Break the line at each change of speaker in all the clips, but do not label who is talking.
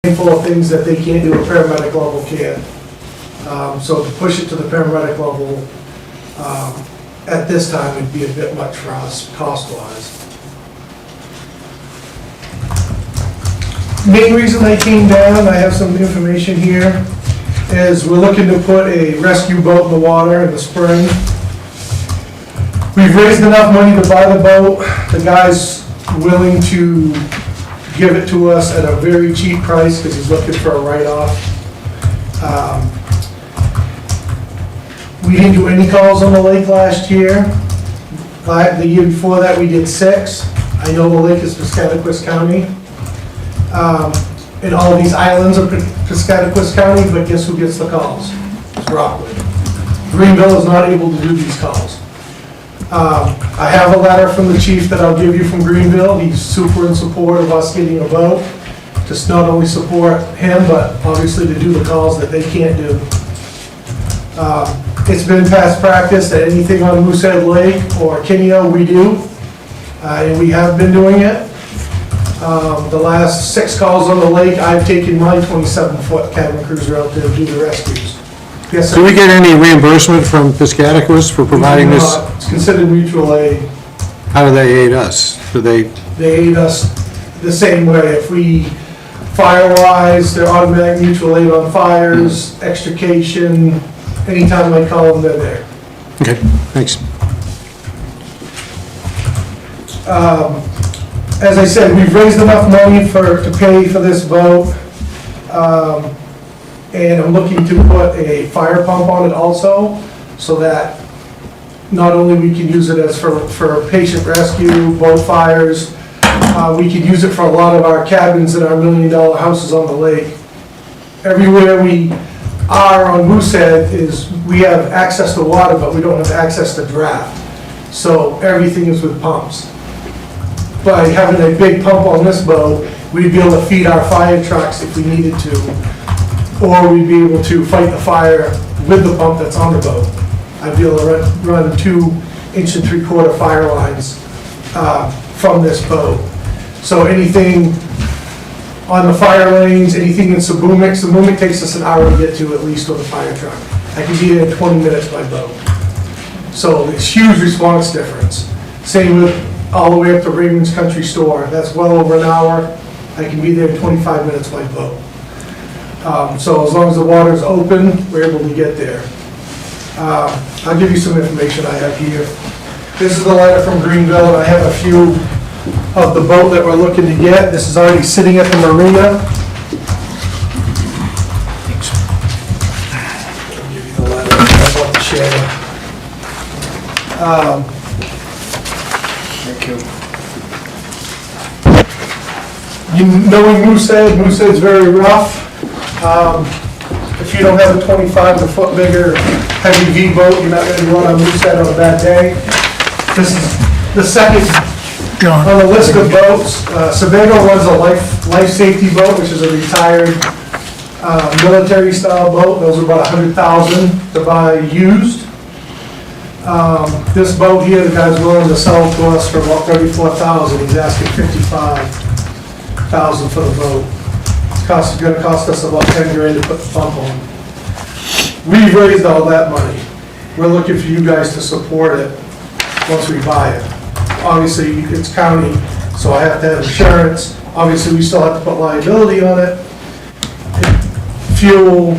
handful of things that they can't do, a paramedic level can. So to push it to the paramedic level, at this time, it'd be a bit much for us, cost-wise. Main reason I came down, I have some information here, is we're looking to put a rescue boat in the water in the spring. We've raised enough money to buy the boat. The guy's willing to give it to us at a very cheap price because he's looking for a write-off. We didn't do any calls on the lake last year. The year before that, we did 6. I know the lake is Piscataquis County. And all these islands are Piscataquis County, but guess who gets the calls? It's Rockwood. Greenville is not able to do these calls. I have a letter from the chief that I'll give you from Greenville. He's super in support of us getting a boat, just not only support him, but obviously to do the calls that they can't do. It's been past practice that anything on Moosehead Lake or Kineo we do, and we have been doing it. The last 6 calls on the lake, I've taken my 27-foot cabin cruiser out to do the rescues. Yes, sir.
Do we get any reimbursement from Piscataquis for providing this?
It's considered mutual aid.
How do they aid us? Do they?
They aid us the same way. If we, fire-wise, they're automatic mutual aid on fires, extrication, anytime I call them, they're there.
Okay, thanks.
As I said, we've raised enough money to pay for this boat. And I'm looking to put a fire pump on it also, so that not only we can use it as for patient rescue, boat fires, we can use it for a lot of our cabins in our $1 million houses on the lake. Everywhere we are on Moosehead is, we have access to water, but we don't have access to draft. So everything is with pumps. By having a big pump on this boat, we'd be able to feed our fire trucks if we needed to. Or we'd be able to fight the fire with the pump that's on the boat. I'd be able to run 2 1 3/4 fire lines from this boat. So anything on the fire lanes, anything in Saboomic takes us an hour to get to at least with a fire truck. I can be there in 20 minutes by boat. So it's huge response difference. Same with all the way up to Raymond's Country Store. That's well over an hour. I can be there in 25 minutes by boat. So as long as the water's open, we're able to get there. I'll give you some information I have here. This is the letter from Greenville, and I have a few of the boat that we're looking to get. This is already sitting at the marina. I'll give you the letter. I want to share. Thank you. Knowing Moosehead's very rough. If you don't have a 25-foot bigger heavy V boat, you're not going to run on Moosehead on a bad day. This is the second on the list of boats. Sebago runs a life safety boat, which is a retired military style boat. Those are about $100,000 to buy used. This boat here, the guy's willing to sell to us for about $34,000. He's asking $55,000 for the boat. It's going to cost us about $10,000 to put the pump on. We've raised all that money. We're looking for you guys to support it once we buy it. Obviously, it's county, so I have to have insurance. Obviously, we still have to put liability on it, fuel,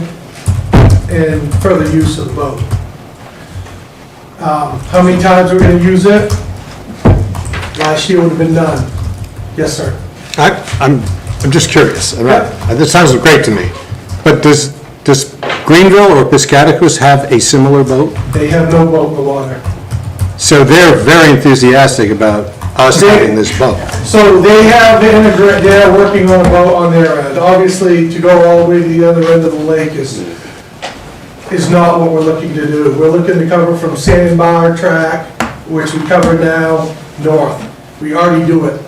and further use of the boat. How many times we're going to use it? Last year would have been none. Yes, sir.
I'm just curious. This sounds great to me. But does Greenville or Piscataquis have a similar boat?
They have no boat in the water.
So they're very enthusiastic about us having this boat.
So they're working on a boat on their end. Obviously, to go all the way to the other end of the lake is not what we're looking to do. We're looking to cover from Sandbar Track, which we cover now, north. We already do it.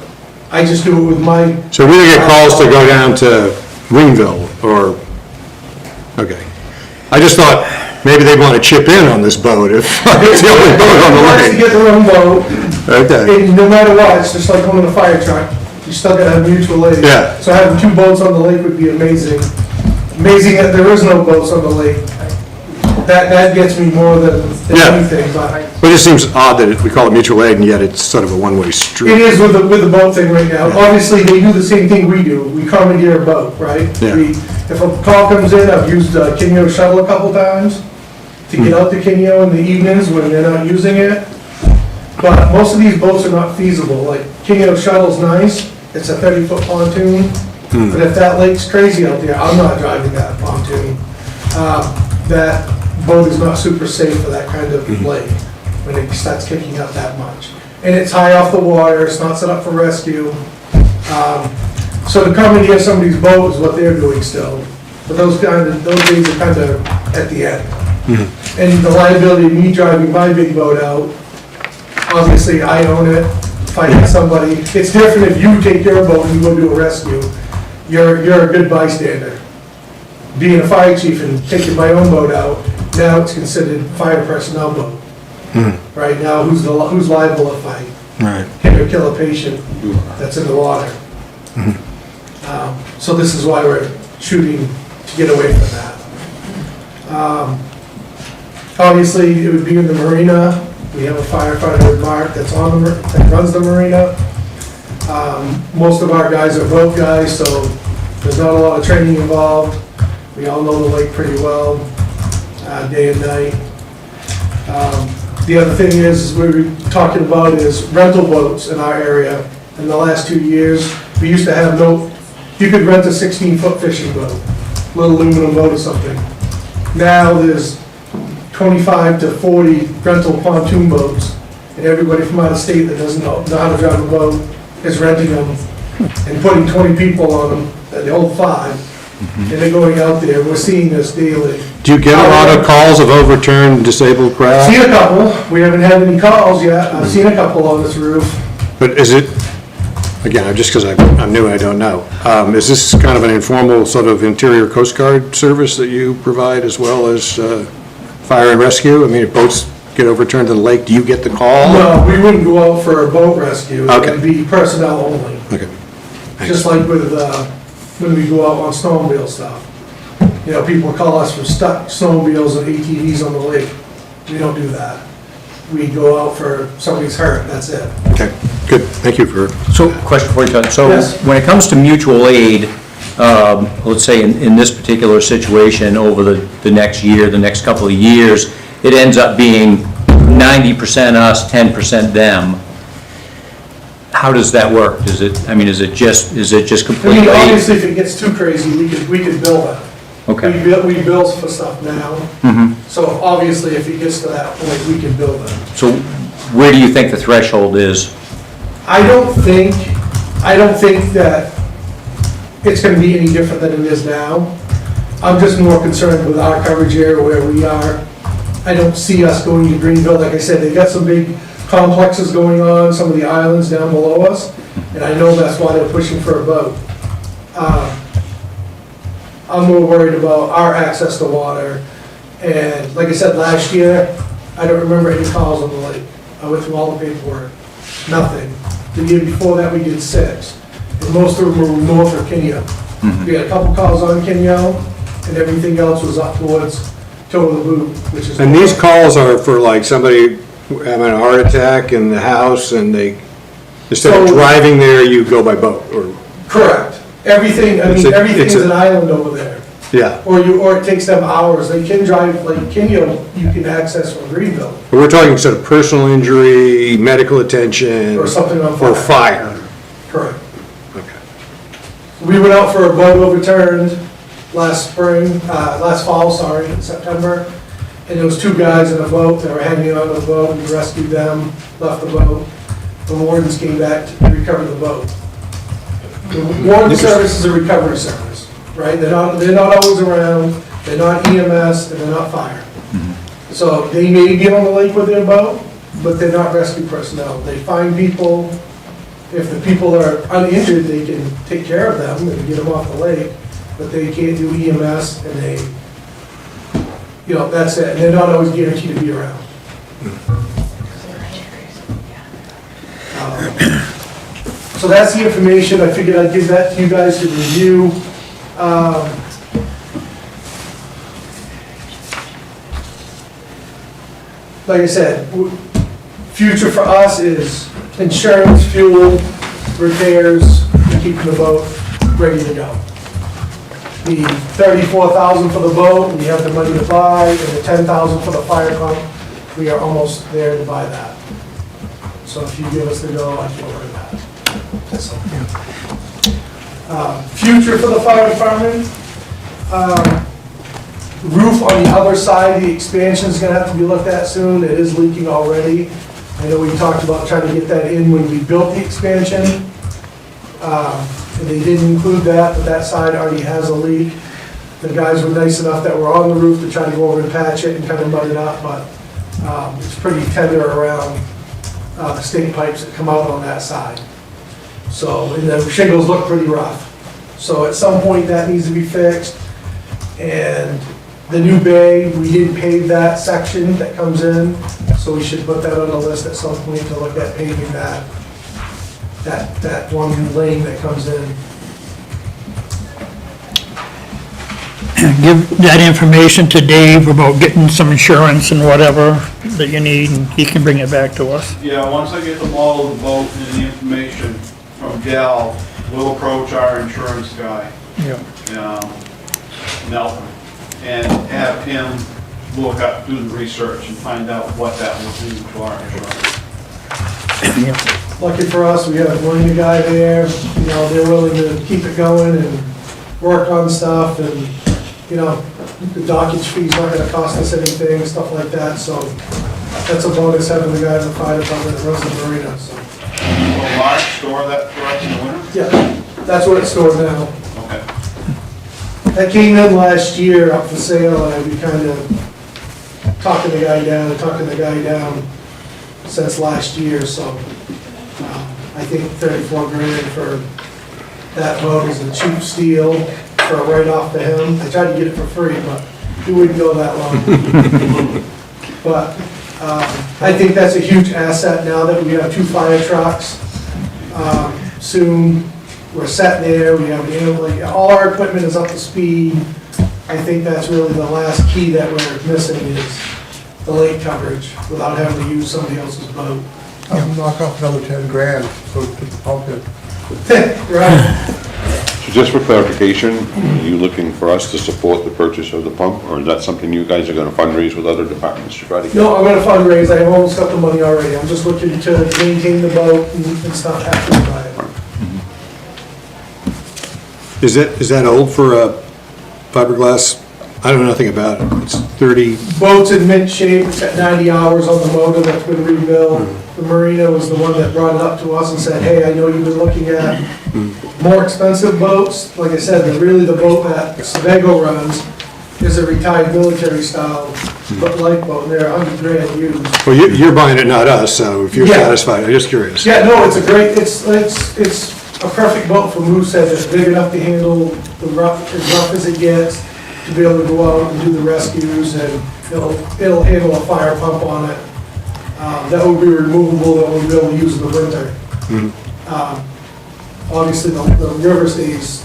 I just do it with my...
So we don't get calls to go down to Greenville or... Okay. I just thought maybe they'd want to chip in on this boat if it's the only boat on the
Wants to
lake.
get their own boat.
Okay.
And no matter what, it's just like owning a fire truck. You still gotta have mutual aid.
Yeah.
So having 2 boats on the lake would be amazing. Amazing that there is no boats on the lake. That gets me more than
Yeah.
anything, but
But it seems odd that we call it mutual aid, and yet it's sort of a one-way
it
street.
is with the boat thing right now. Obviously, they do the same thing we do. We commandeer a boat, right?
Yeah.
If a call comes in, I've used Kineo shuttle a couple times to get out to Kineo in the evenings when they're not using it. But most of these boats are not feasible. Like Kineo shuttle's nice. It's a 30-foot pontoon. But if that lake's crazy out there, I'm not driving that pontoon. That boat is not super safe for that kind of lake when it starts kicking up that much. And it's high off the water, it's not set up for rescue. So to commandeer somebody's boat is what they're doing still. But those days are kind of at the end. And the liability of me driving my big boat out, obviously I own it. If I hit somebody, it's different if you take your boat and you go do a rescue. You're a good bystander. Being a fire chief and taking my own boat out, now it's considered fire personnel boat. Right now, who's liable if I
Right.
hit or kill a patient that's in the water? So this is why we're shooting to get away from that. Obviously, it would be in the marina. We have a firefighter, Mark, that runs the marina. Most of our guys are boat guys, so there's not a lot of training involved. We all know the lake pretty well, day and night. The other thing is, we were talking about is rental boats in our area. In the last 2 years, we used to have you could rent a 16-foot fishing boat, little aluminum boat or something. Now there's 25 to 40 rental pontoon boats, and everybody from out of state that doesn't know how to drive a boat is renting them and putting 20 people on them, they hold 5. And they're going out there, we're seeing this daily.
Do you get a lot of calls of overturned disabled
I've
craft?
seen a couple, we haven't had any calls yet, I've seen a couple on this roof.
But is it, again, just because I'm new, I don't know, is this kind of an informal sort of interior Coast Guard service that you provide as well as fire and rescue? I mean, if boats get overturned in the lake, do you get the call?
No, we wouldn't go out for a boat rescue, it
Okay.
would be personnel only.
Okay. Thanks.
Just like with, when we go out on snowmobile stuff. You know, people call us for stuck snowmobiles and ATVs on the lake. We don't do that. We go out for somebody's hurt, that's it.
Okay, good, thank you for.
So, question for you, John. So,
Yes.
when it comes to mutual aid, let's say in this particular situation, over the next year, the next couple of years, it ends up being 90% us, 10% them. How does that work? Is it just
I mean,
completely?
obviously, if it gets too crazy, we could bill that.
Okay.
We bill for stuff now. So obviously, if it gets to that point, we can bill them.
So, where do you think the threshold is?
I don't think that it's gonna be any different than it is now. I'm just more concerned with our coverage area where we are. I don't see us going to Greenville. Like I said, they got some big complexes going on, some of the islands down below us, and I know that's why they're pushing for a boat. I'm more worried about our access to water, and like I said, last year, I don't remember any calls on the lake. I went through all the paperwork, nothing. The year before that, we did 6, and most of them were north of Kineo. We had a couple calls on Kineo, and everything else was up towards Total Boot, which is.
And these calls are for like somebody having a heart attack in the house and instead of
So-
driving there, you go by boat or,
Correct. Everything, I
It's
mean,
a-
everything's
it's a-
an island over there.
yeah.
Or it takes them hours. They can drive, like Kineo, you can access from Greenville,
But we're talking sort of personal injury, medical attention.
or something on fire.
Or fire.
Correct.
Okay.
We went out for a boat overturned last fall, sorry, in September. And there was 2 guys in a boat that were hanging out of the boat. We rescued them, left the boat. The wardens came back to recover the boat. The warden service is a recovery service, right? They're not always around, they're not EMS, and they're not fire. So they may be on the lake with their boat, but they're not rescue personnel. They find people, if the people are uninjured, they can take care of them and get them off the lake, but they can't do EMS, and that's it, and they're not always guaranteed to be around. So that's the information, I figured I'd give that to you guys to review. Like I said, future for us is insurance, fuel, repairs, and keeping the boat ready to go. The $34,000 for the boat, we have the money to buy, and the $10,000 for the fire pump, we are almost there to buy that. So if you give us the go, I can order that. So, future for the fire department, roof on the other side, the expansion is gonna have to be looked at soon, it is leaking already. I know we talked about trying to get that in when we built the expansion. And they didn't include that, but that side already has a leak. The guys were nice enough that were on the roof to try to go over and patch it and kind of mud it up, but it's pretty tender around the stink pipes that come out on that side. So, and the shingles look pretty rough. So at some point that needs to be fixed. And the new bay, we didn't pave that section that comes in, so we should put that on the list at some point to look at paving that one lane that comes in.
Give that information to Dave about getting some insurance and whatever that you need, and he can bring it back to us.
Yeah, once I get the model of the boat and the information from Dell, we'll approach our insurance guy,
Yeah.
Nelson, and have him look up, do the research and find out what that will do to our insurance.
Lucky for us, we have a marina guy there, you know, they're willing to keep it going and work on stuff, and, you know, the dockage fee's not gonna cost us anything, stuff like that, so that's a bonus having the guy in the fire department that runs the marina, so.
Will Mark store that for us in the winter?
Yeah, that's what it's stored now.
Okay.
That came in last year up for sale, and we kind of talking the guy down since last year, so I think 34 grand for that boat is a cheap steal for a write-off to him. I tried to get it for free, but he wouldn't go that long. But I think that's a huge asset now that we have 2 fire trucks. Soon, we're set there, we have, like, all our equipment is up to speed. I think that's really the last key that we're missing is the lake coverage without having to use somebody else's boat.
I'll knock off another 10 grand, so to the pump it.
Right.
So just for clarification, are you looking for us to support the purchase of the pump, or is that something you guys are gonna fundraise with other departments to try to get?
No, I'm gonna fundraise, I almost got the money already, I'm just looking to maintain the boat and stuff after we buy it.
Is that old for fiberglass? I know nothing about it. It's 30,
Boat's in mint shape, it's got 90 hours on the motor that's been rebuilt. The marina was the one that brought it up to us and said, hey, I know you've been looking at more expensive boats. Like I said, the boat that Sebago runs is a retired military style lifeboat, and they're 100 grand used.
well, you're buying it, not us, so if you're
Yeah.
satisfied, I'm just curious.
Yeah, no, it's a great, it's a perfect boat for Moosehead. It's big enough to handle the rough as it gets, to be able to go out and do the rescues, and it'll handle a fire pump on it. That will be removable, that we'll be able to use in the winter. Obviously, the river stays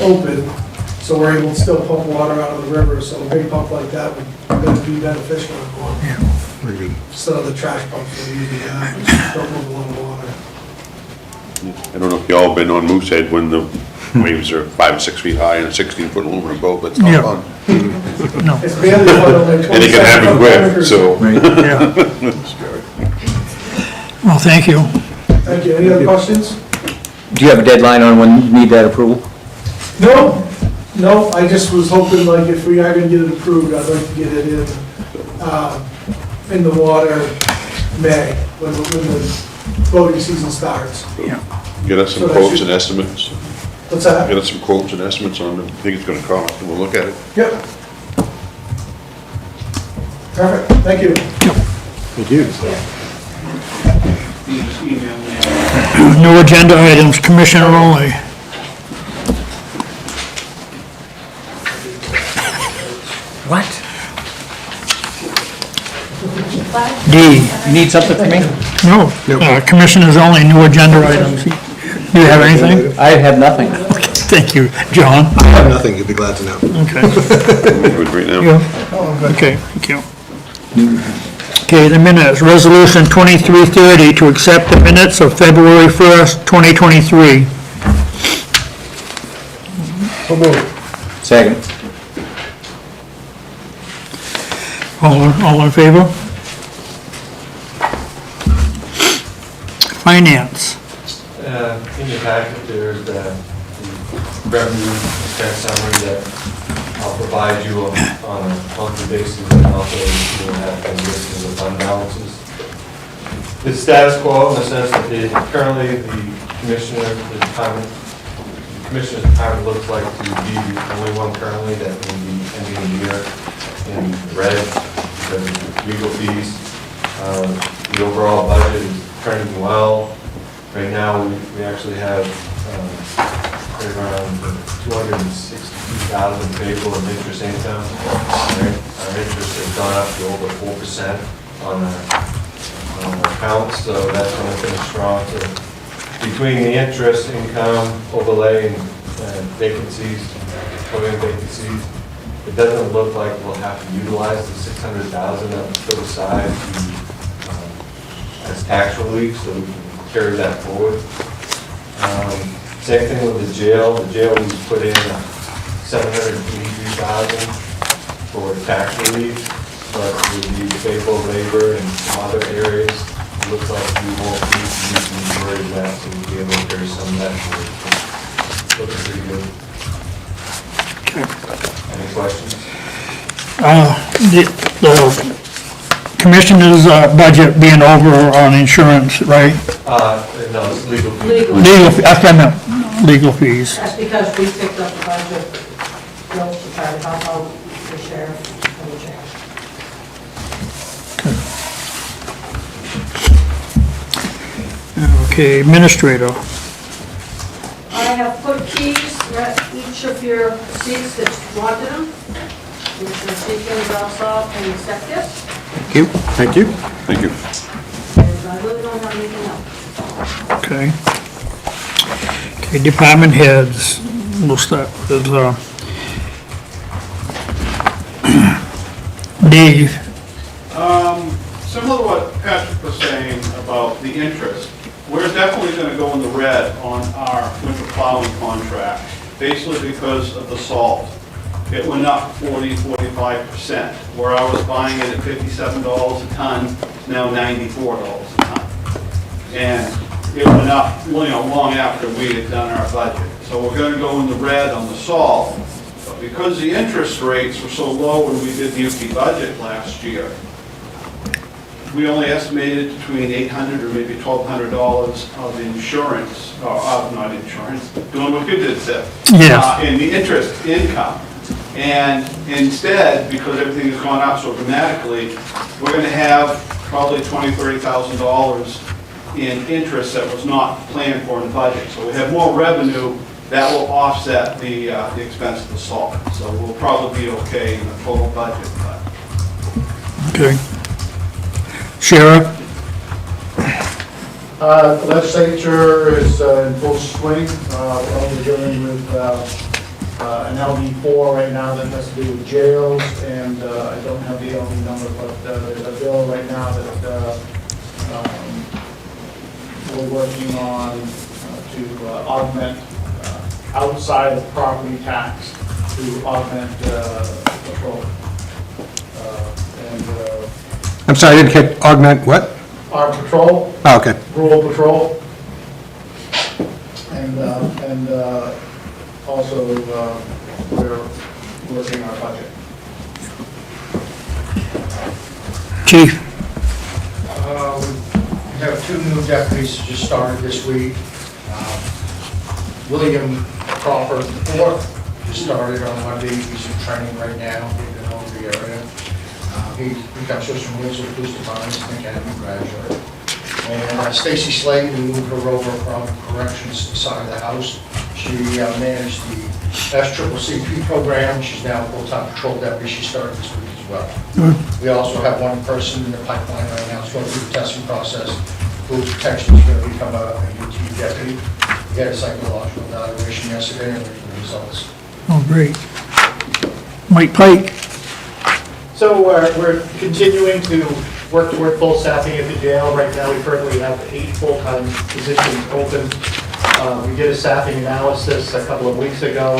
open, so we're able to still pump water out of the river, so a big pump like that would be beneficial
Very good.
instead of the trash pumps we're using now, which don't move a lot of water.
I don't know if y'all been on Moosehead when the waves are 5 or 6 feet high and a 16-foot aluminum boat, but it's
Yeah.
not fun.
No,
It's barely fun on like 27.
And it can happen quick, so.
yeah. Well, thank you.
Thank you. Any other questions?
Do you have a deadline on when you need that approval?
No, I just was hoping, like, if we are gonna get it approved, I'd like to get it in the water May, when the boating season starts.
Get us some
So that
quotes
should-
and estimates.
What's that?
Get us some quotes and estimates on what I think it's gonna cost, and we'll look at it.
Yep. Perfect, thank you.
Thank you.
You just email me.
No agenda items, commissioner only.
What?
D,
You need something from me?
no, commissioners only, no agenda items. Do you have anything?
I have nothing.
Thank you, John.
I have nothing, you'd be glad to know.
Okay.
Good right now.
Yeah. Okay, thank you. Okay, the minutes, resolution 2330 to accept the minutes of February 1st, 2023.
So moved.
Second.
All in favor? Finance.
In your packet, there's the revenue expense summary that I'll provide you on a monthly basis, and also you'll have a list of the fund balances. The status quo in the sense that currently the commissioner's department looks like to be the only one currently that will be ending the year in red because of legal fees. The overall budget is trending well. Right now, we actually have right around 262,000 payable of interest income. Our interest has gone up to over 4% on our accounts, so that's going to finish strong. So between the interest income overlay and vacancies, covering vacancies, it doesn't look like we'll have to utilize the 600,000 that was put aside as tax relief, so we can carry that forward. Same thing with the jail. The jail, we put in 783,000 for tax relief, but with the favorable labor and some other areas, it looks like we won't need to use the majority of that, so we'll be able to carry some of that forward. Looking pretty good. Any questions?
The commissioner's budget being over on insurance, right?
No, it's legal.
That's what I meant, legal fees.
That's because we picked up the budget, bills to try to help out the sheriff and the jail.
Okay, administrator.
I have put keys at each of your seats that wanted them. You can take them, drops off, and accept this.
Thank you. Thank you.
Thank you.
And I really don't have anything else.
Okay. Okay, department heads. We'll start with, Dave.
Similar to what Patrick was saying about the interest, we're definitely gonna go in the red on our winter plowing contract, basically because of the salt. It went up 45%, where I was buying it at $57 a ton, it's now $94 a ton. And it went up, long after we had done our budget. So we're gonna go in the red on the salt, but because the interest rates were so low when we did the UP budget last year, we only estimated between $800 or maybe $1,200 of insurance, or not insurance, doing what you did, Seth.
Yes.
In the interest income. And instead, because everything has gone up so dramatically, we're gonna have probably $20,000, $30,000 in interest that was not planned for in the budget. So we have more revenue that will offset the expense of the salt. So we'll probably be okay in the total budget.
Okay. Sheriff?
The legislature is in full swing. We're dealing with an LD4 right now that has to do with jails, and I don't have the LD number, but there's a bill right now that we're working on to augment outside of property tax to augment patrol.
I'm sorry, I didn't catch, augment what?
Our patrol,
Oh, okay.
rural patrol, and also we're working our budget.
Chief?
We have two new deputies that just started this week. William Crawford IV just started on Monday. He's in training right now. He's been over the area. He comes to us from Wilson Police Department, he's an academy graduate. And Stacy Slade, we moved her over from corrections side of the house. She managed the SCCP program. She's now a full-time patrol deputy. She started this week as well. We also have one person in the pipeline right now. It's going through the testing process. Food protection is going to become a UT deputy. We had a psychological evaluation yesterday, and the results.
Oh, great. Mike Pike?
So we're continuing to work toward full staffing at the jail. Right now, we currently have 8 full-time positions open. We did a staffing analysis a couple of weeks ago,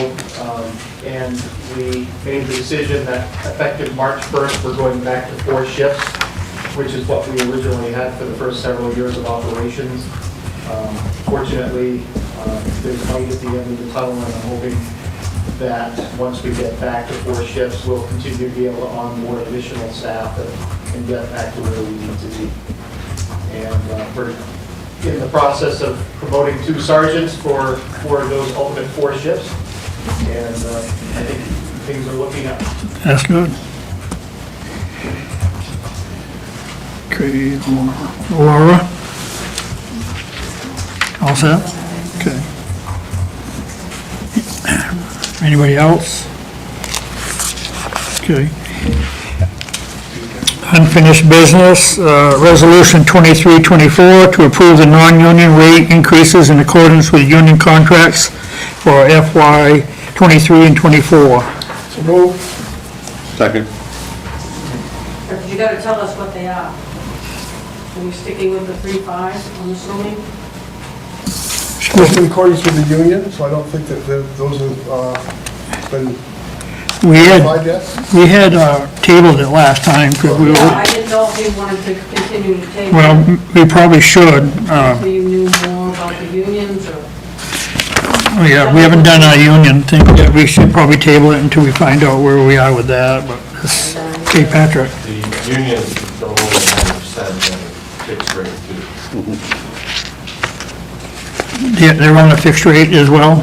and we made the decision that effective March 1st, we're going back to 4 shifts, which is what we originally had for the first several years of operations. Fortunately, there's light at the end of the tunnel, and I'm hoping that once we get back to 4 shifts, we'll continue to be able to onboard additional staff and get back to where we need to be. And we're in the process of promoting 2 sergeants for those ultimate 4 shifts. And I think things are looking up.
That's good. Okay, Laura? All set? Okay. Anybody else? Okay. Unfinished business, Resolution 2324 to approve the non-union rate increases in accordance with union contracts for FY '23 and '24.
So move.
Second.
But you gotta tell us what they are. Are we sticking with the 3.5, I'm assuming?
It's in accordance with the union, so I don't think that those have been
We
applied yet.
tabled it last time, because we
Yeah,
were,
I didn't know if we wanted to continue to take
well,
it
we probably should.
until you knew more about the unions, or?
Yeah, we haven't done our union thing yet. We should probably table it until we find out where we are with that, but, hey, Patrick.
The unions don't own 100% and fixed rate too.
They're on a fixed rate as well?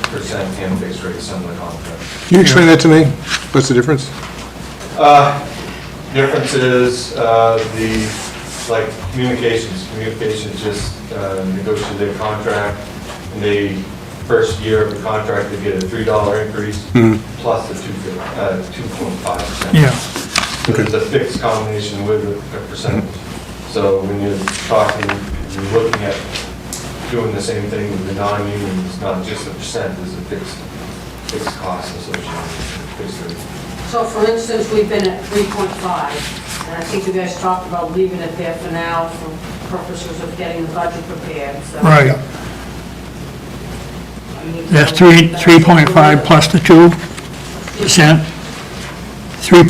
Percent and fixed rate, some of the contracts.
Can you explain that to me? What's the difference?
Difference is, like communications just negotiated their contract, and they, first year of the contract, they get a $3 increase, plus the 2.5%.
Yeah,
So there's a fixed combination with a percentage. So when you're talking, you're looking at doing the same thing with the non-union, it's not just a percent, there's a fixed cost associated with fixed rate.
So for instance, we've been at 3.5, and I think you guys talked about leaving it there for now for purposes of getting the budget prepared, so.
right.
I need to
That's
know what
3.5 plus the 2%? 3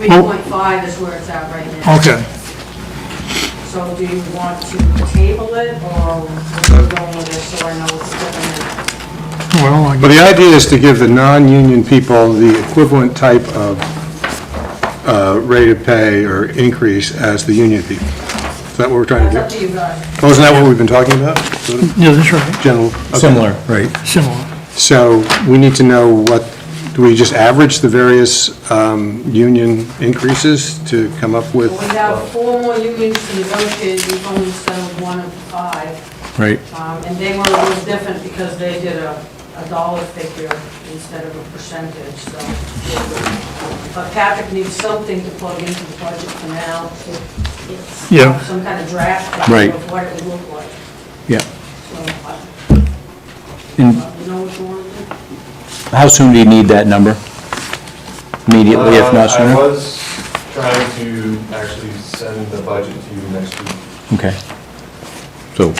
3.5 is where it's at right now.
Okay.
So do you want to table it, or where are we going with this, so I know what's going on?
Well,
Well, the idea is to give the non-union people the equivalent type of rate of pay or increase as the union people. Is that what we're trying
That's
to
up
do?
to you guys.
Oh, isn't that what we've been talking about? Sort of
yeah, that's right,
General? okay.
Similar, right.
similar.
So we need to know do we just average the various union increases to come up with?
We have 4 more unions to negotiate, we've only settled 1 of 5.
Right.
And they were a little different because they did a dollar figure instead of a percentage, so. But Patrick needs something to plug into the budget for now, so it's
Yeah.
some kind of draft
Right.
of what it would look like.
Yeah.
So,
And
you know what you want to do?
how soon do you need that number? Immediately, if not
I
sooner?
was trying to actually send the budget to you next week.
Okay. So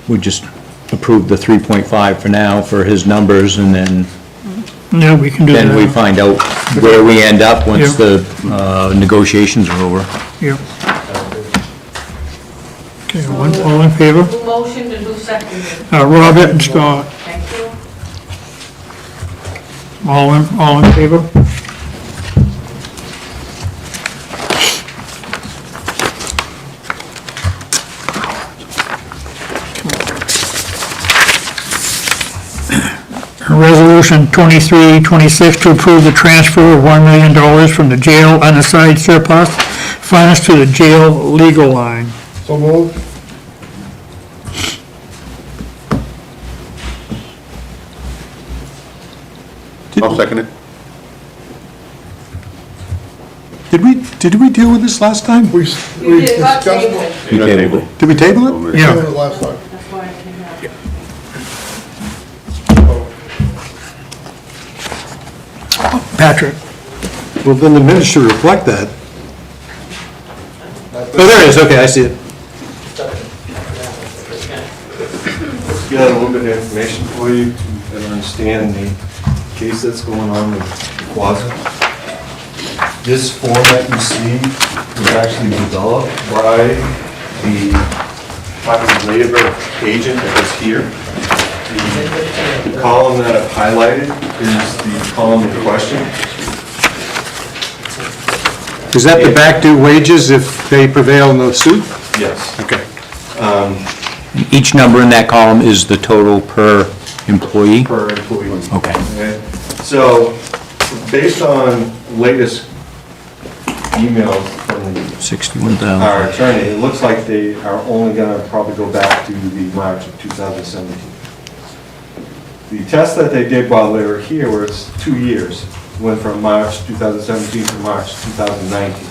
we just approve the 3.5 for now for his numbers, and then
Yeah, we can do that.
we find out where we end up once
Yeah.
the negotiations are over.
Yeah. Okay, all in favor?
Who motioned and who seconded?
Robert and Scott,
Thank you.
all in favor? Resolution 2326 to approve the transfer of $1 million from the jail unassigned surplus funds to the jail legal line.
So move.
I'll second it.
Did we deal with this last time?
We
You did, got
discussed
tabled.
it.
You tabled it.
Did we table it?
Yeah.
Tabled it last time.
That's why I came out.
Patrick?
Well, then the minutes should reflect that. Oh, there it is, okay, I see it.
Let's get a little bit of information for you to better understand the case that's going on with Quasi. This form that you see was actually developed by the Department of Labor agent that was here. The column that I've highlighted is the column in question.
Is that the back due wages if they prevail in the suit?
Yes.
Okay.
Each number in that column is the total per employee?
Per employee.
Okay.
Okay. So, based on latest emails from
61,000.
our attorney, it looks like they are only gonna probably go back to the March of 2017. The test that they did while they were here was 2 years, went from March 2017 to March 2019.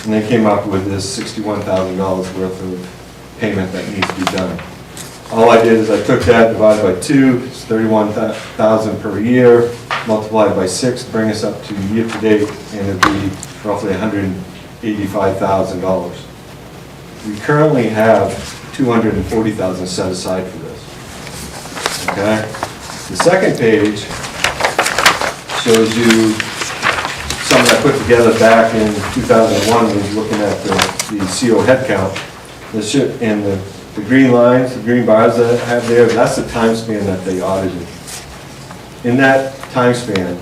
And they came up with this $61,000 worth of payment that needs to be done. All I did is I took that, divided by 2, it's 31,000 per year, multiplied by 6, bring us up to year-to-date, and it'd be roughly $185,000. We currently have $240,000 set aside for this. Okay? The second page shows you something I put together back in 2001 when we was looking at the CO head count. And the green lines, the green bars that I have there, that's the time span that they audited. In that time span,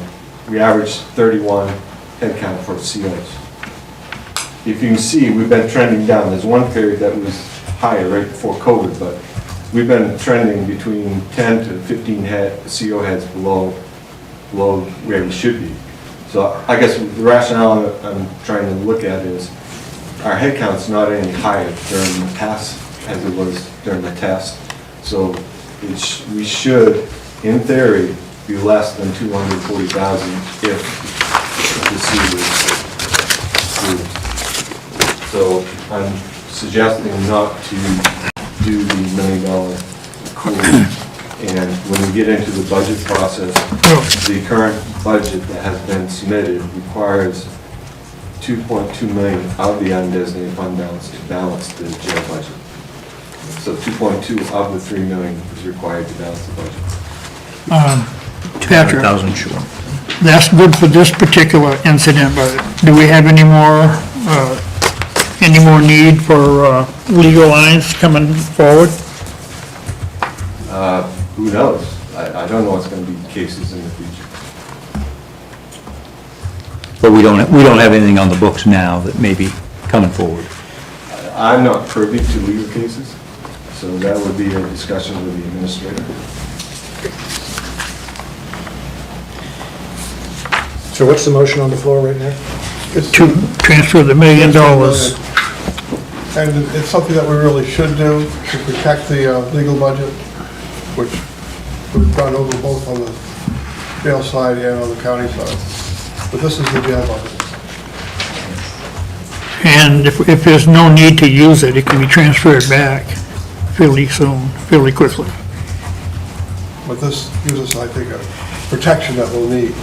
we averaged 31 head count for COs. If you can see, we've been trending down. There's one period that was higher right before COVID, but we've been trending between 10 to 15 CO heads below where we should be. So I guess the rationale I'm trying to look at is our head count's not any higher during the pass as it was during the test. So we should, in theory, be less than 240,000 if the C was approved. So I'm suggesting not to do the $1 million accrual. And when we get into the budget process, the current budget that has been submitted requires 2.2 million out of the undesignated fund balance to balance the jail budget. So 2.2 of the 3 million is required to balance the budget.
Patrick,
1,000 short.
that's good for this particular incident, but do we have any more need for legal lines coming forward?
Who knows? I don't know what's going to be cases in the future.
But we don't have anything on the books now that may be coming forward.
I'm not privy to legal cases, so that would be a discussion with the administrator.
So what's the motion on the floor right now?
To transfer the $1 million.
And it's something that we really should do to protect the legal budget, which we've done over both on the jail side and on the county side. But this is the jail budget.
And if there's no need to use it, it can be transferred back fairly soon, fairly quickly.
But this gives us, I think, a protection that we'll need.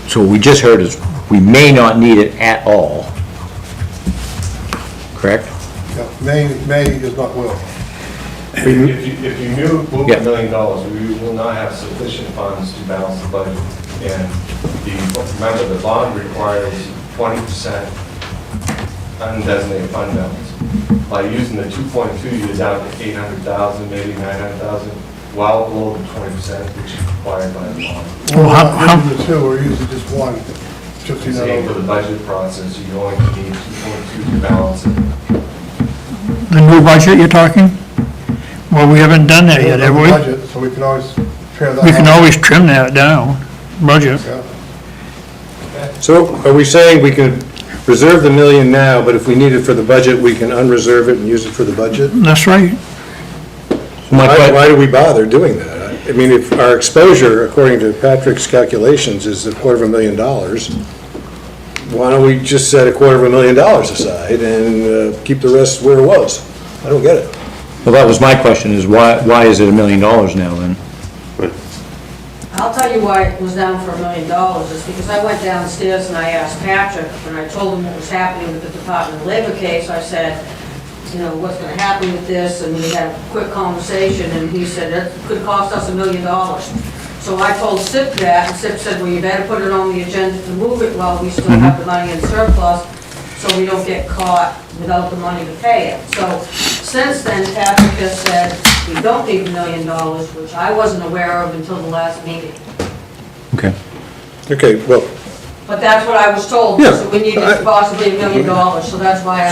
So what we just heard is we may not need it at all. Correct?
Yeah, May is not will.
If you move
Yeah.
$1 million, we will not have sufficient funds to balance the budget. And remember, the bond requires 20% undesignated fund balance. By using the 2.2, you're down to 800,000, maybe 900,000, well below the 20%, which is required by the bond.
We're not using the two, we're using just one, shifting that
Same for
over.
the budget process, you only need 2.2 to balance it.
The new budget you're talking? Well, we haven't done that yet, have we?
Budget, so we can always tear that
We can
out.
always trim that down, budget.
Yeah.
So are we saying we could reserve the $1 million now, but if we need it for the budget, we can unreserve it and use it for the budget?
That's right.
Why do we bother doing that? I mean, if our exposure, according to Patrick's calculations, is $250,000, why don't we just set $250,000 aside and keep the rest where it was? I don't get it.
Well, that was my question, is why is it $1 million now then?
I'll tell you why it was down for $1 million, is because I went downstairs and I asked Patrick, and I told him what was happening with the Department of Labor case. I said, you know, what's gonna happen with this, and we had a quick conversation, and he said, it could cost us $1 million. So I told SIP that, and SIP said, well, you better put it on the agenda to move it while we still have the money in surplus, so we don't get caught without the money to pay it. So since then, Patrick has said, we don't need $1 million, which I wasn't aware of until the last meeting.
Okay.
Okay, well,
But that's what I was told,
Yeah,
so we needed possibly $1 million, so that's why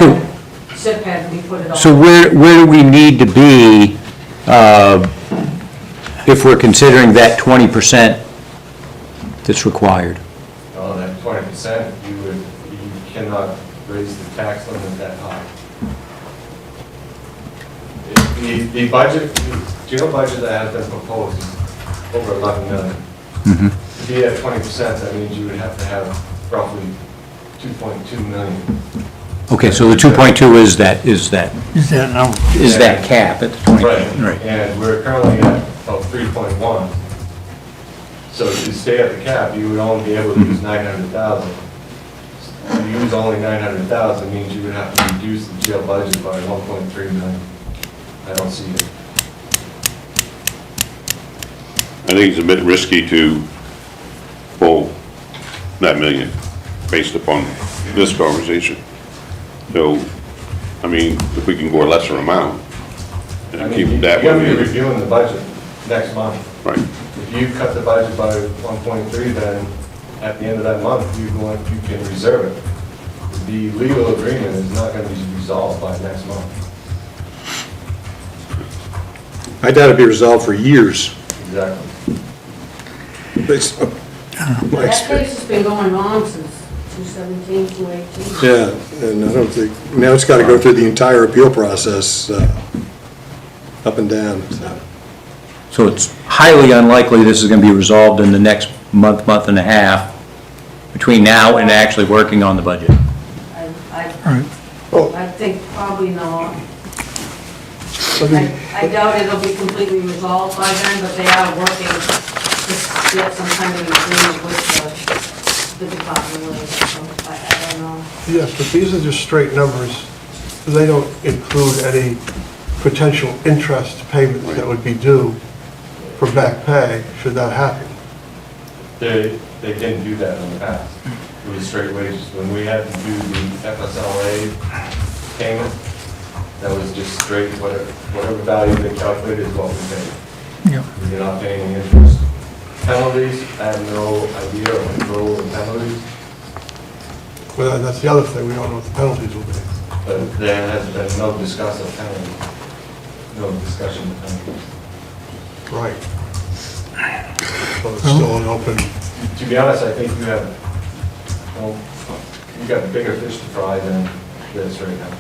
SIP had me put it on.
So where do we need to be if we're considering that 20% that's required?
On that 20%, you cannot raise the tax limit that high. The budget, general budget that has been proposed is over 11 million. To be at 20%, that means you would have to have roughly 2.2 million.
Okay, so the 2.2 is that
number?
is that cap at the 20?
Right, and we're currently at about 3.1. So to stay at the cap, you would only be able to use 900,000. To use only 900,000 means you would have to reduce the jail budget by 1.3 million. I don't see it.
I think it's a bit risky to pull that million based upon this conversation. So, I mean, if we can go a lesser amount and keep it that
You're going to be
way.
reviewing the budget next month.
Right.
If you cut the budget by 1.3, then at the end of that month, you can reserve it. The legal agreement is not going to be resolved by next month.
I doubt it'd be resolved for years.
Exactly.
It's,
That case has been going on since 2017, 2018.
yeah, and I don't think, now it's got to go through the entire appeal process, up and down, so.
So it's highly unlikely this is going to be resolved in the next month, month and a half, between now and actually working on the budget.
I think probably not. I doubt it'll be completely resolved by then, but they are working to get some kind of agreement with the Department of Labor, so I don't know.
Yes, but these are just straight numbers. They don't include any potential interest payments that would be due for back pay, should that happen.
They didn't do that in the past. It was straight wages. When we had to do the FSLA payment, that was just straight, whatever value they calculated is what we paid.
Yeah.
We're not paying any interest. Penalties, I have no idea of control of penalties,
Well, that's the other thing, we don't know what the penalties will be.
but there has been no discussion of penalties. No discussion of penalties.
Right. So it's still an open,
To be honest, I think you got bigger fish to fry than this right now.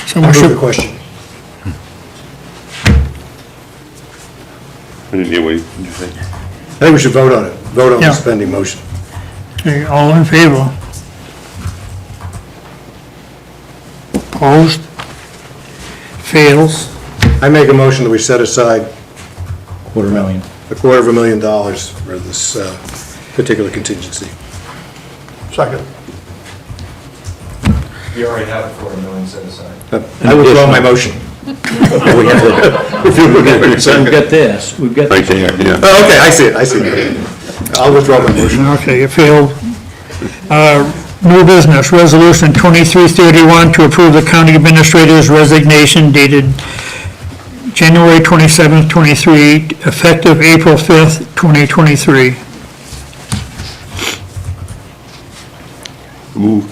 So
I
we
move the
should,
question.
I didn't hear what you said.
I think we should vote on it, vote on
Yeah.
the spending motion.
okay, all in favor? Opposed? Fails?
I make a motion that we set aside
$250,000.
$250,000 for this particular contingency.
second.
You already have $250,000 set aside.
I withdraw my motion.
We've got this, we've got
Right there, yeah.
Oh, okay, I see it. I'll withdraw my motion.
Okay, it failed. New business, resolution 2331 to approve the county administrator's resignation dated January 27th, 23, effective April 5th, 2023.
Move.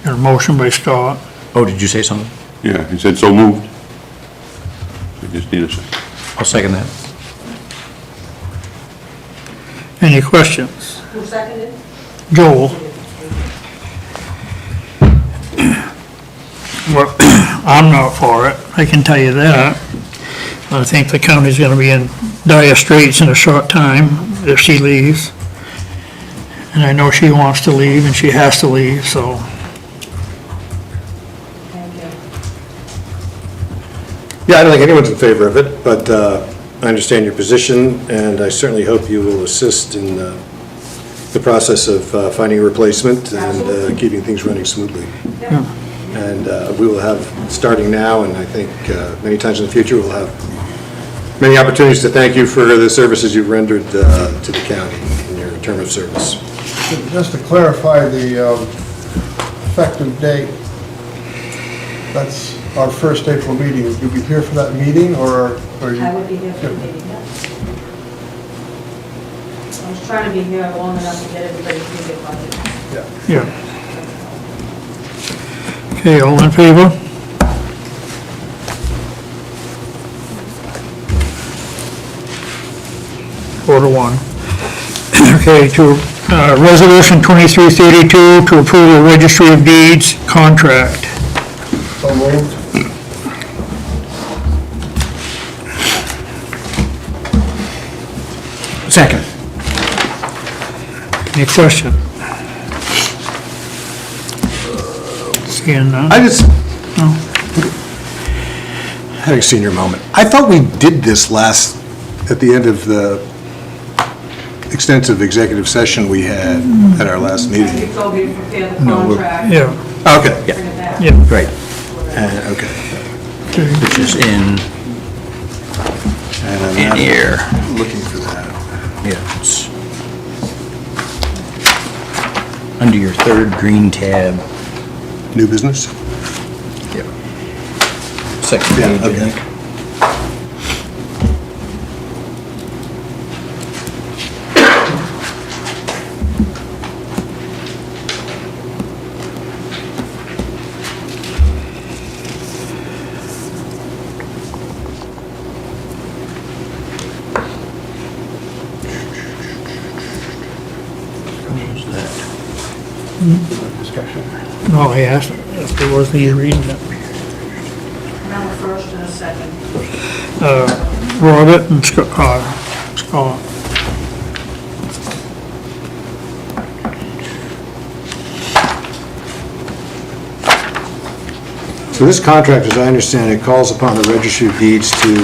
Got a motion by Scott.
Oh, did you say something?
Yeah, he said so moved. We just need a second.
I'll second that.
Any questions?
Who seconded?
Joel? Well, I'm not for it, I can tell you that. I think the county's gonna be in dire straits in a short time if she leaves. And I know she wants to leave and she has to leave, so.
Thank you.
I don't think anyone's in favor of it, but I understand your position, and I certainly hope you will assist in the process of finding a replacement and keeping things running smoothly. And we will have, starting now, and I think many times in the future, we'll have many opportunities to thank you for the services you've rendered to the county in your term of service.
Just to clarify the effective date, that's our first April meeting. Will you be here for that meeting, or are you?
I would be here for the meeting, yeah. I was trying to be here long enough to get everybody through their budget.
Yeah. Okay, all in favor? Four to one. Okay, to, resolution 2332 to approve the registry of deeds contract.
So moved.
Second.
Any question? Seeing none?
I just, having a senior moment, I thought we did this at the end of the extensive executive session we had at our last
You
meeting.
told me to prepare the contract.
Yeah,
Okay,
Bring it back.
yeah.
great. Okay.
Which is in
And I'm not
here.
looking for that.
Yeah, it's under your third green tab.
New business?
Yep. Second
Yeah,
page, I
okay.
think.
Discussion.
No, I asked if there was any reading it.
Now a first and a second.
Robert and Scott.
So this contract, as I understand it, calls upon the Registry of Deeds to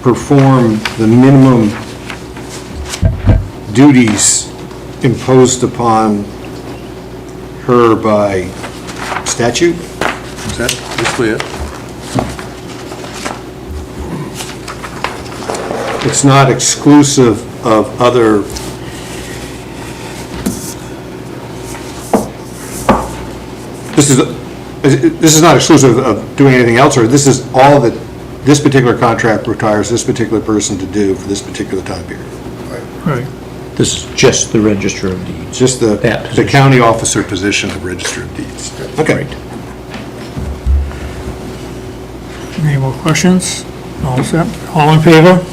perform the minimum duties imposed upon her by statute? Is that basically it? It's not exclusive of other This is not exclusive of doing anything else, or this is all that this particular contract requires this particular person to do for this particular time period?
Right.
This is just the Register of Deeds.
Just
That
the
position.
county officer position of Register of Deeds? Okay.
Any more questions? All set? All in favor?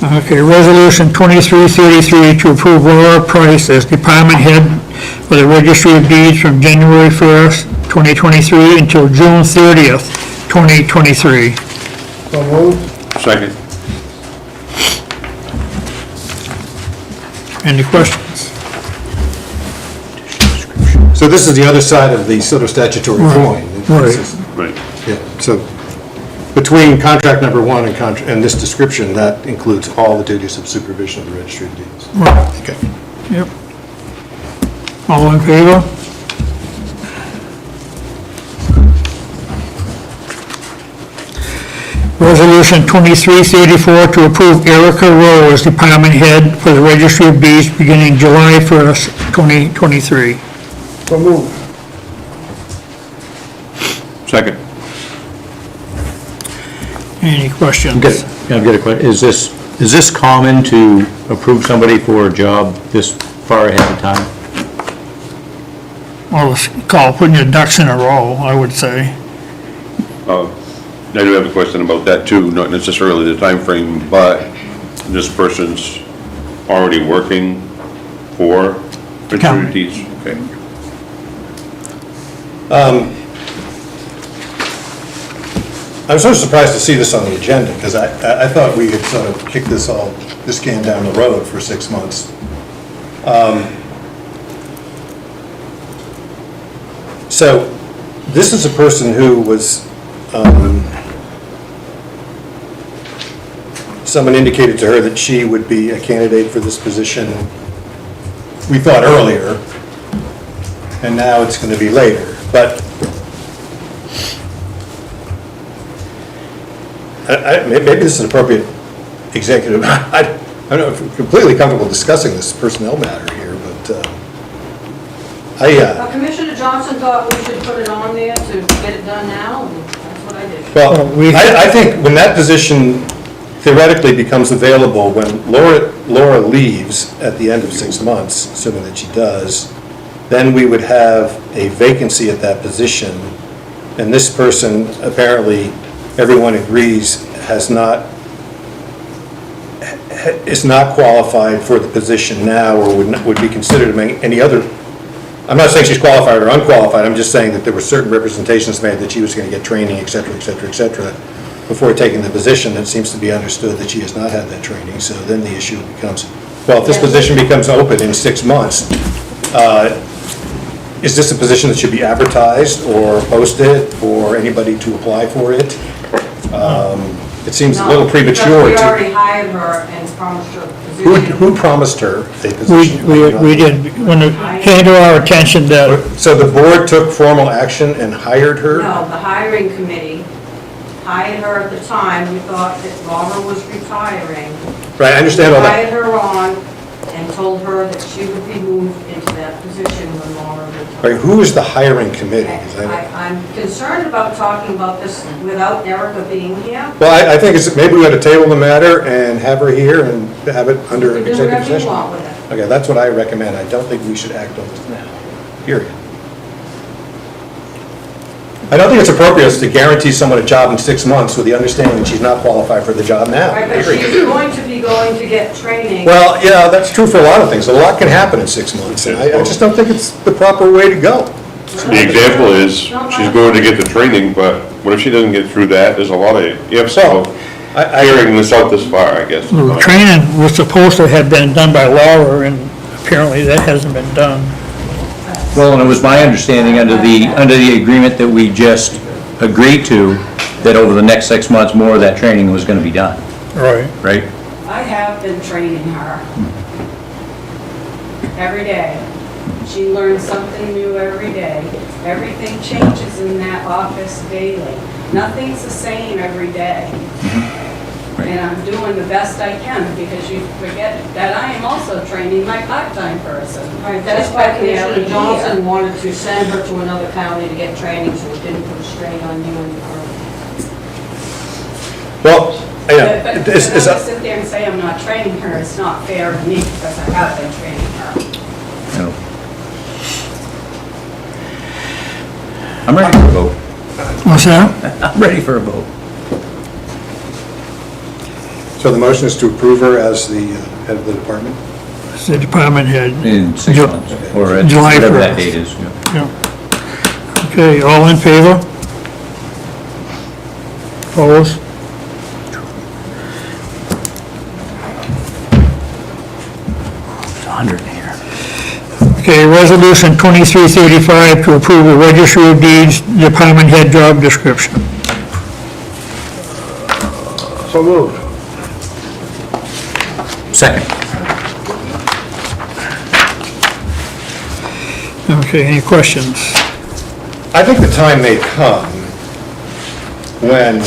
Okay, resolution 2333 to approve Laura Price as department head for the Registry of Deeds from January 1st, 2023 until June 30th, 2023.
So moved.
Second.
Any questions?
So this is the other side of the sort of statutory coin.
Right.
Right.
Yeah, so between contract number one and this description, that includes all the duties of supervision of the Registry of Deeds.
Right.
Okay.
Yep. All in favor? Resolution 2334 to approve Erica Rowe as department head for the Registry of Deeds beginning July 1st, 2023.
So moved.
Second.
Any questions?
I've got a question. Is this common to approve somebody for a job this far ahead of time?
Well, it's called putting your ducks in a row, I would say.
I do have a question about that too, not necessarily the time frame, but this person's already working for Registry
county.
of Deeds. Okay.
I'm sort of surprised to see this on the agenda, because I thought we had sort of kicked this can down the road for 6 months. So, this is a person who was, someone indicated to her that she would be a candidate for this position, we thought earlier, and now it's going to be later. But maybe this is an appropriate executive. I'm not completely comfortable discussing this personnel matter here, but
Commissioner Johnson thought we should put it on there to get it done now, and that's what I did.
well, I think when that position theoretically becomes available, when Laura leaves at the end of 6 months, assuming that she does, then we would have a vacancy at that position, and this person, apparently, everyone agrees, is not qualified for the position now, or would be considered any other. I'm not saying she's qualified or unqualified, I'm just saying that there were certain representations made that she was going to get training, et cetera, et cetera, et cetera, before taking the position. It seems to be understood that she has not had that training, so then the issue becomes, well, if this position becomes open in 6 months, is this a position that should be advertised or posted for anybody to apply for it? It seems a little premature
No, because we
to.
already hired her and promised her a position.
Who promised her a position?
We did, when it came to our attention that,
So the board took formal action and hired her?
No, the hiring committee hired her at the time. We thought that Laura was retiring.
Right, I understand all
We
that.
hired her on and told her that she would be moved into that position when Laura retired.
Right, who is the hiring committee? 'Cause
I'm concerned about talking about this without Erica being here.
Well, I think maybe we ought to table the matter and have her here and have it under
You
an
can do
executive
whatever you
session.
want with it.
Okay, that's what I recommend. I don't think we should act on this now, period. I don't think it's appropriate to guarantee someone a job in 6 months with the understanding that she's not qualified for the job now.
Right, but
period.
she's going to be going to get training.
Well, yeah, that's true for a lot of things. A lot can happen in 6 months, and I just don't think it's the proper way to go.
The example is, she's going to get the training, but what if she doesn't get through that? There's a lot of ifs, so hearing this out this far, I guess.
the training was supposed to have been done by Laura, and apparently that hasn't been done.
Well, and it was my understanding under the agreement that we just agreed to, that over the next 6 months, more of that training was going to be done,
Right.
right?
I have been training her every day. She learns something new every day. Everything changes in that office daily. Nothing's the same every day. And I'm doing the best I can, because you forget that I am also training my part-time person. That's why Commissioner Johnson wanted to send her to another county to get training, so it didn't put a strain on you and her.
Well, yeah.
But to sit there and say I'm not training her, it's not fair to me, because I have been training her.
No. I'm ready for a vote.
What's that?
I'm ready for a vote.
So the motion is to approve her as the head of the department?
It's the department head.
In 6
Ju-
months, or at
July
whatever that
1st.
date is. Yeah.
Yeah. Okay, all in favor? Opposed?
It's 100 here.
Okay, resolution 2335 to approve the registry of deeds department head job description.
So moved.
Second.
Okay, any questions?
I think the time may come when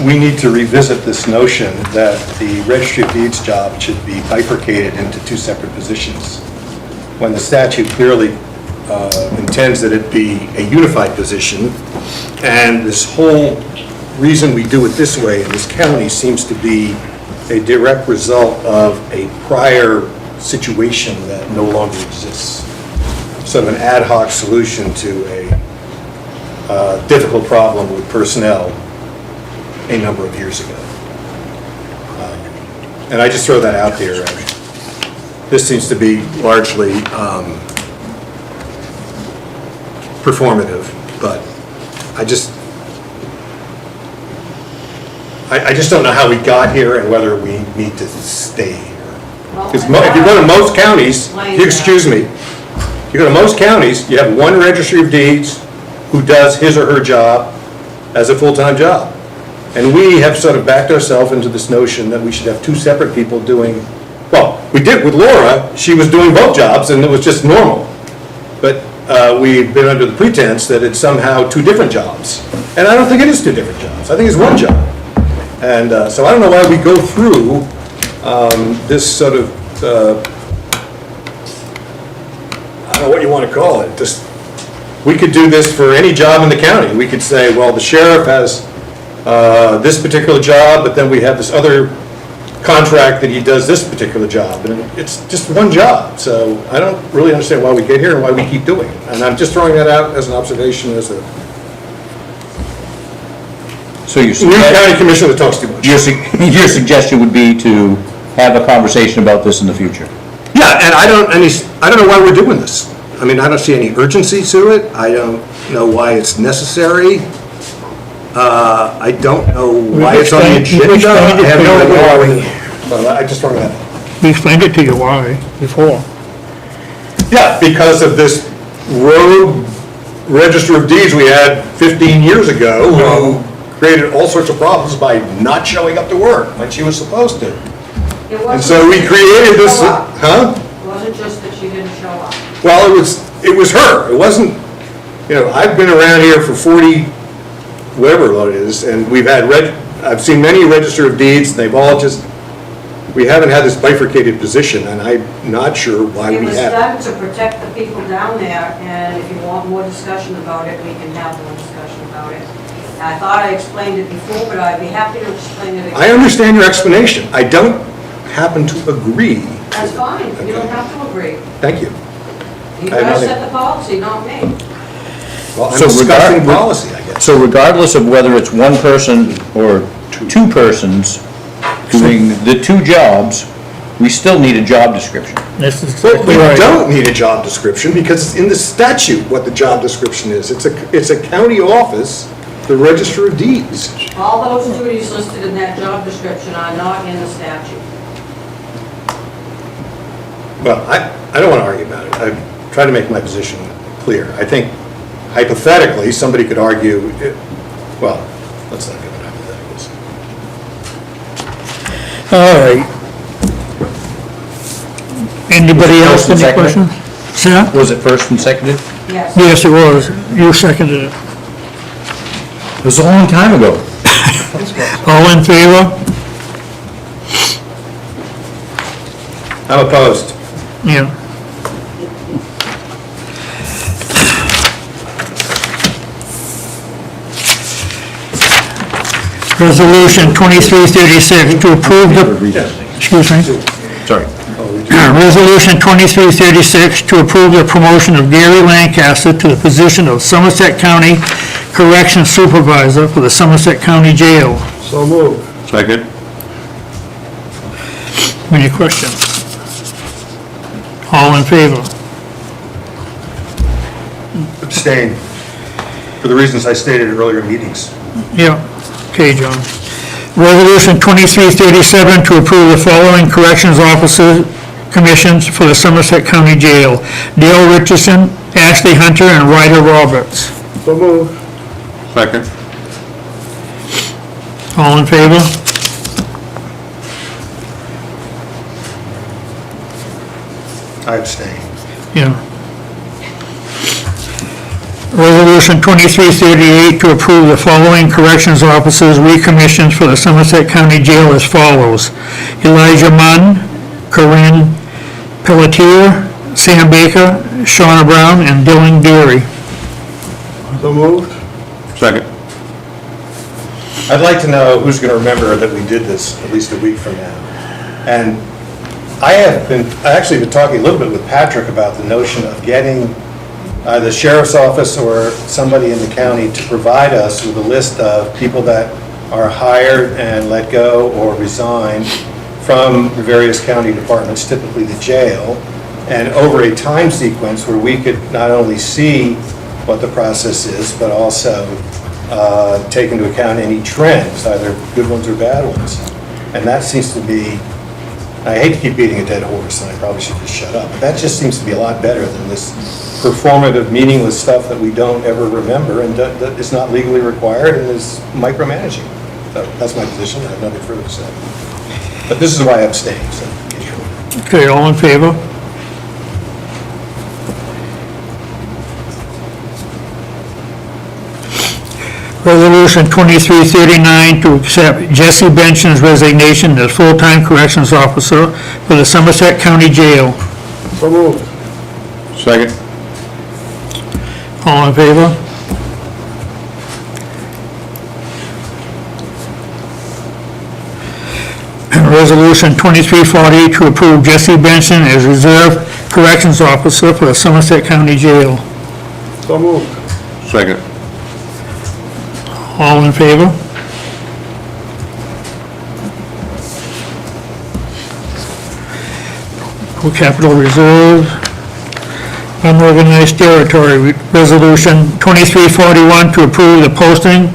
we need to revisit this notion that the registry of deeds job should be bifurcated into 2 separate positions, when the statute clearly intends that it be a unified position, and this whole reason we do it this way in this county seems to be a direct result of a prior situation that no longer exists. Sort of an ad hoc solution to a difficult problem with personnel a number of years ago. And I just throw that out there. This seems to be largely performative, but I just don't know how we got here and whether we need to stay here. Because if you go to most counties, you go to most counties, you have one registry of deeds, who does his or her job as a full-time job. And we have sort of backed ourselves into this notion that we should have two separate people doing, well, we did with Laura, she was doing both jobs and it was just normal. But we've been under the pretense that it's somehow two different jobs. And I don't think it is two different jobs, I think it's one job. And so I don't know why we go through this sort of, I don't know what you want to call it, just, we could do this for any job in the county. We could say, well, the sheriff has this particular job, but then we have this other contract that he does this particular job, and it's just one job. So I don't really understand why we get here and why we keep doing it. And I'm just throwing that out as an observation, as a
So your
new county commissioner that talks too much.
your suggestion would be to have a conversation about this in the future?
Yeah, and I don't know why we're doing this. I mean, I don't see any urgency to it. I don't know why it's necessary. I don't know why it's on the agenda. I have no idea why we, well, I just throw that out.
We explained it to you why before.
Yeah, because of this road register of deeds we had 15 years ago, who created all sorts of problems by not showing up to work when she was supposed to.
It
And
wasn't
so we
just that she
created
didn't
this,
show up.
huh?
It wasn't just that she didn't show up.
Well, it was her. It wasn't, I've been around here for 40, whatever it is, and I've seen many register of deeds, and they've all just, we haven't had this bifurcated position, and I'm not sure why
It
we
was
haven't.
done to protect the people down there, and if you want more discussion about it, we can have more discussion about it. I thought I explained it before, but I'd be happy to explain it again.
I understand your explanation. I don't happen to agree.
That's fine, you don't have to agree.
Thank you.
You
I have
guys
nothing.
set the policy, not me.
Well, I'm
So
discussing policy, I guess.
So regardless of whether it's one person or two persons doing the two jobs, we still need a job description.
This is
But we
exactly right.
don't need a job description because it's in the statute what the job description is. It's a county office, the Register of Deeds.
All those duties listed in that job description are not in the statute.
Well, I don't want to argue about it. I'm trying to make my position clear. I think hypothetically, somebody could argue, well, let's not go into hypotheticals.
All right. Anybody else,
First and
any
seconded?
questions? Sam?
Was it first and seconded?
Yes.
Yes, it was. You seconded it.
It was a long time ago.
All in favor?
I'm opposed.
Yeah. Resolution 2336 to approve the, excuse me.
Sorry.
Resolution 2336 to approve the promotion of Gary Lancaster to the position of Somerset County Corrections Supervisor for the Somerset County Jail.
So moved.
Second?
Any questions? All in favor?
Abstain, for the reasons I stated at earlier meetings.
Yeah, okay, John. Resolution 2337 to approve the following corrections officers commissions for the Somerset County Jail. Dale Richardson, Ashley Hunter, and Ryder Roberts.
So moved.
Second?
All in favor?
I abstain.
Yeah. Resolution 2338 to approve the following corrections officers recommissions for the Somerset County Jail as follows. Elijah Munn, Corinne Pelletier, Sam Baker, Shauna Brown, and Dylan Deary.
So moved.
Second?
I'd like to know who's going to remember that we did this at least a week from now. And I actually been talking a little bit with Patrick about the notion of getting the sheriff's office or somebody in the county to provide us with a list of people that are hired and let go or resign from the various county departments, typically the jail, and over a time sequence where we could not only see what the process is, but also take into account any trends, either good ones or bad ones. And that seems to be I hate to keep beating a dead horse, and I probably should just shut up, but that just seems to be a lot better than this performative, meaningless stuff that we don't ever remember and that is not legally required and is micromanaging. So that's my position, I have nothing further to say. But this is why I abstain, so. in case you're wondering.
Okay, all in favor? Resolution 2339 to accept Jesse Benson's resignation as full-time corrections officer for the Somerset County Jail.
So moved.
Second.
All in favor? Resolution 2340 to approve Jesse Benson as reserve corrections officer for the Somerset County Jail.
So moved.
Second.
All in favor? For Capital Reserve, unorganized territory, resolution 2341 to approve the posting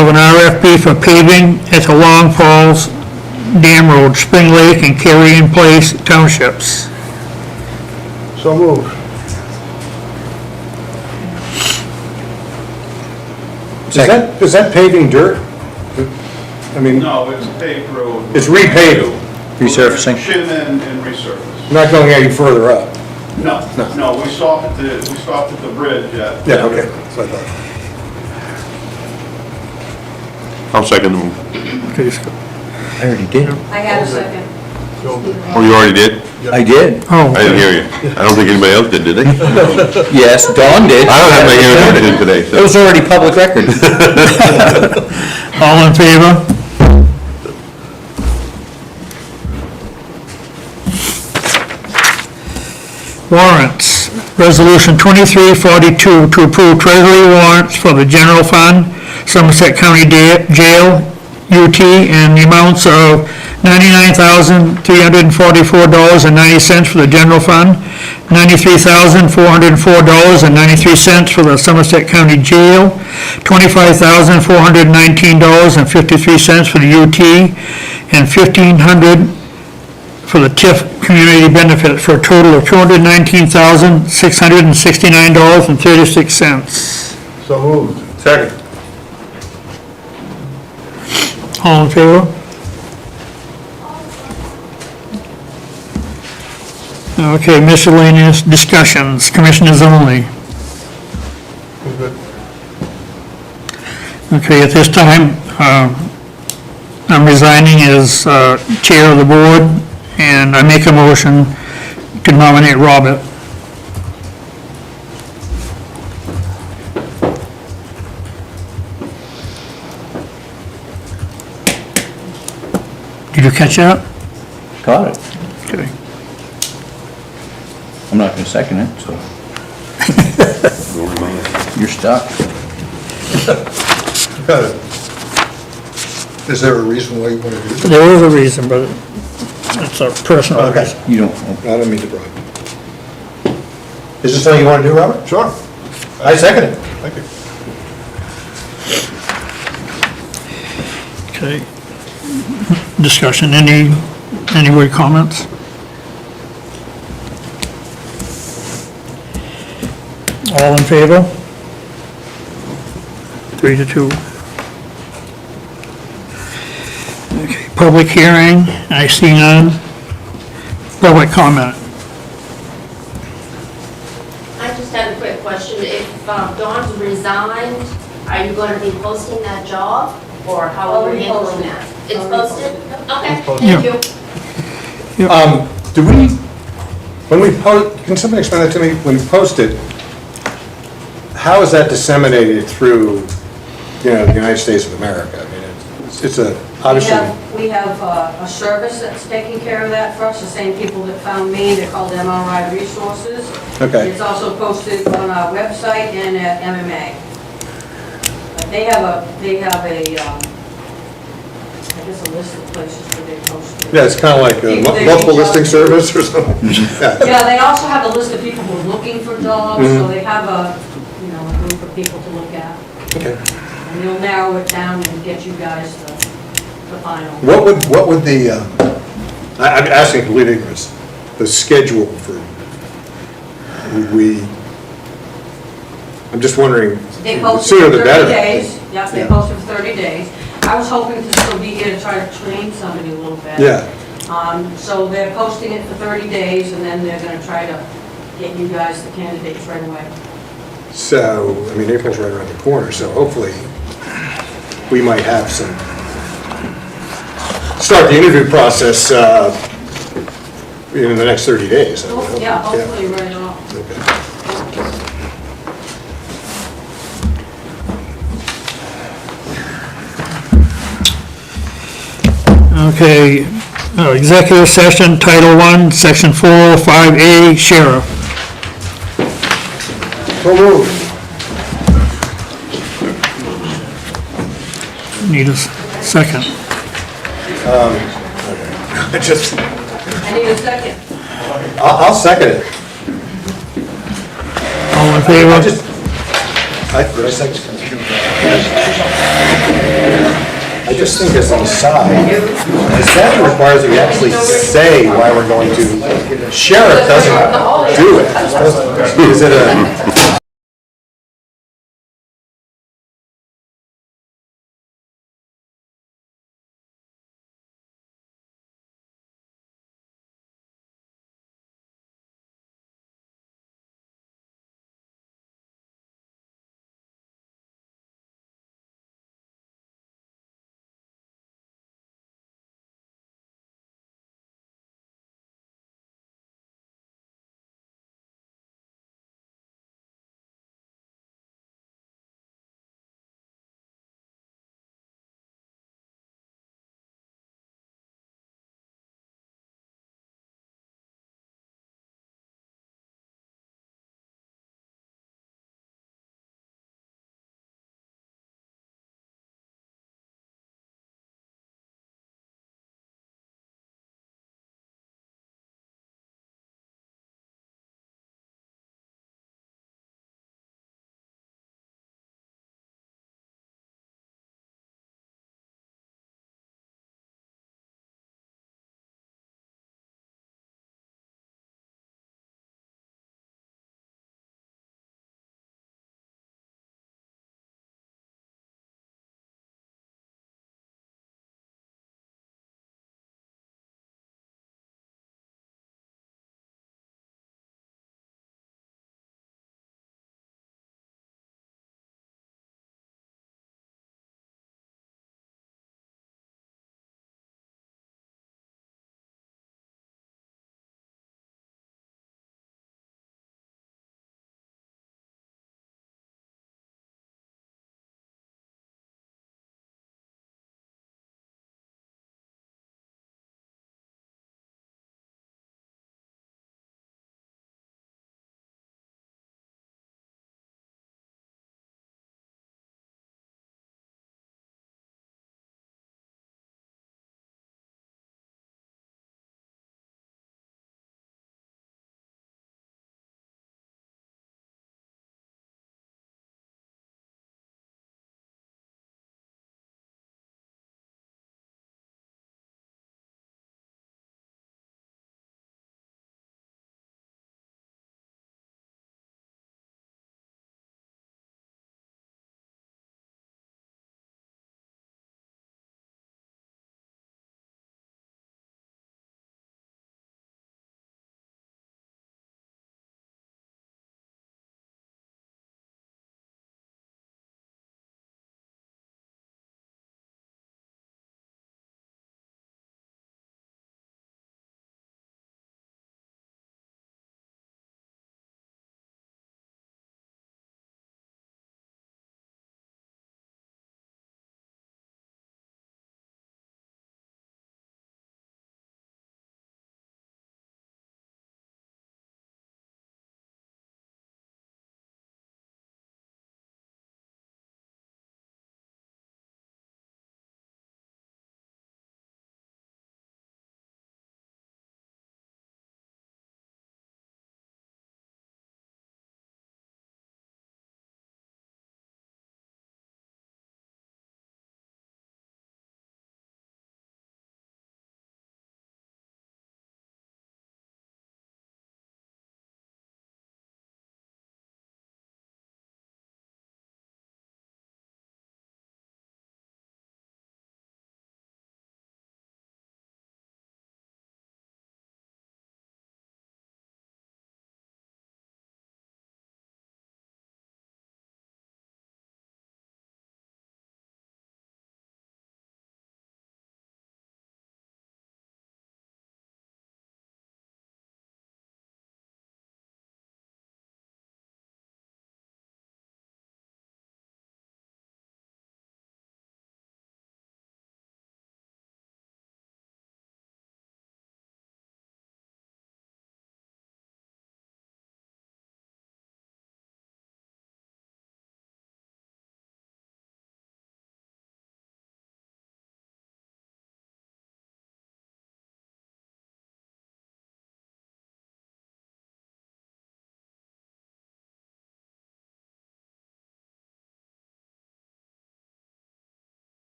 of an RFP for paving at the Long Falls Dam Road, Spring Lake, and Carrion Place Townships.
So moved.
Is that paving dirt? I mean,
No, it's a paved road.
it's repaving,
Resurfacing.
Shim and resurface.
not going any further up.
No, we stopped at the bridge at.
Yeah, okay, that's what I thought.
I'll second the move.
Okay, so-
I already did.
I had a second.
Oh, you already did?
I did.
Oh,
I didn't hear you. I don't think anybody else did they?
Yes, Dawn did.
I don't have my ear in today,
It
so.
was already public record.
all in favor? Warrants, resolution 2342 to approve treasury warrants for the general fund, Somerset County Jail, UT, and the amounts of $99,344.90 for the general fund, $93,404.93 for the Somerset County Jail, $25,419.53 for the UT, and $1,500 for the TIF community benefits, for a total of $219,669.36.
So moved.
Second.
All in favor? Okay, miscellaneous discussions, commissioners only.
Good.
Okay, at this time, I'm resigning as chair of the board, and I make a motion to nominate Robert. Did you catch that?
Got it.
Okay.
I'm not gonna second it, so you're stuck.
Got it. Is there a reason why you want to do that?
There is a reason, but it's a personal
Okay.
reason.
You don't,
I don't mean to bribe. Is this something you want to do, Robert?
Sure.
I second it.
Thank you.
Okay. Discussion, any word comments? All in favor? 3-2. Okay, public hearing, I see none. Public comment.
I just had a quick question. If Dawn's resigned, are you going to be posting that job, or how are you handling that? It's posted? Okay, thank you.
Do we, when we post, can somebody explain that to me? When we post it, how is that disseminated through, the United States of America? I mean, it's a, obviously.
We have a service that's taking care of that for us, the same people that found Maine, they're called MRI Resources.
Okay.
It's also posted on our website and at MMA. But they have a, I guess a list of places where they post it.
Yeah, it's kind of like a multiple listing service or something.
Yeah, they also have a list of people who are looking for jobs, so they have a group of people to look at.
Okay.
And they'll narrow it down and get you guys the final.
What would the I'm asking complete ignorance, the schedule for, I'm just wondering,
They
the
posted
sooner
for
the
30
better.
days. Yep, they
Yeah.
posted for 30 days. I was hoping to still be here to try to train somebody a little bit.
Yeah,
So they're posting it for 30 days, and then they're gonna try to get you guys the candidates right away.
so, I mean, April's right around the corner, so hopefully we might have some, start the interview process in the next 30 days. I would hope.
Yeah, hopefully right off.
Okay.
Okay, executive session, Title I, Section 405A, Sheriff.
So moved.
Need a second.
I just,
I need a second.
I'll second it.
All in favor?
Did I second? I just think as an aside, the statute requires that we actually say why we're going to. Sheriff doesn't do it. Is it a